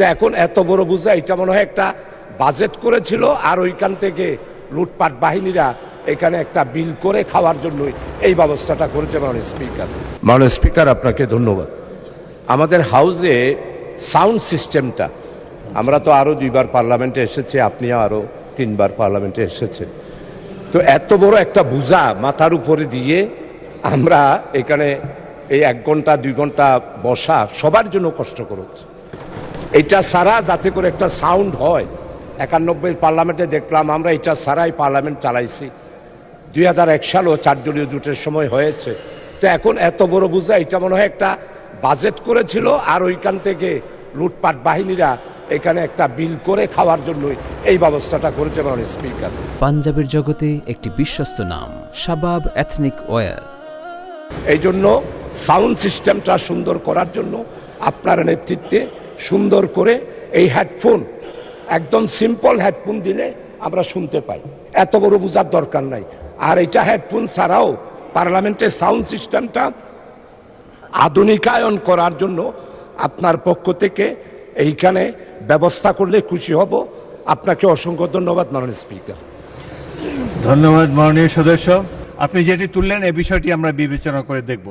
এখন এত বড় বুঝা, এটা মনে হয় একটা বাজেট করেছিল আর ওইখান থেকে লুটপাট বাহিনীরা এখানে একটা বিল করে খাওয়ার জন্যই এই ব্যবস্থাটা করেছে। মাননীয় স্পিকার আপনাকে ধন্যবাদ। আমাদের হাউসে সাউন্ড সিস্টেমটা, আমরা তো আরো 2বার পার্লামেন্টে এসেছি, আপনিও আরো 3বার পার্লামেন্টে এসেছেন, তো এত বড় একটা বুঝা মাথার উপরে দিয়ে আমরা এখানে এই 1 ঘন্টা 2 ঘন্টা বসা সবার জন্য কষ্টকর হচ্ছে। এটা ছাড়া যাতে করে একটা সাউন্ড হয়, 91 পার্লামেন্টে দেখলাম আমরা এটা ছাড়াই পার্লামেন্ট চালাইছি। 2001 সালও 4 দলীয় জোটের সময় হয়েছে। তো এখন এত বড় বুঝা, এটা মনে হয় একটা বাজেট করেছিল আর ওইখান থেকে লুটপাট বাহিনীরা এখানে একটা বিল করে খাওয়ার জন্যই এই ব্যবস্থাটা করেছে। মাননীয় স্পিকার, পাঞ্জাবের জগতে একটি বিশ্বস্ত নাম শাবাব এথনিক ওয়্যার। এই জন্য সাউন্ড সিস্টেমটা সুন্দর করার জন্য আপনার নেতৃত্বে সুন্দর করে এই হেডফোন, একদম সিম্পল হেডফোন দিলে আমরা শুনতে পাই, এত বড় বোঝার দরকার নাই। আর এটা হেডফোন ছাড়াও পার্লামেন্টের সাউন্ড সিস্টেমটা আধুনিকায়ন করার জন্য আপনার পক্ষ থেকে এইখানে ব্যবস্থা করলে খুশি হব। আপনাকে অসংখ্য ধন্যবাদ মাননীয় স্পিকার। ধন্যবাদ মাননীয় সদস্য। আপনি যেটি তুললেন এই বিষয়টি আমরা বিবেচনা করে দেখব।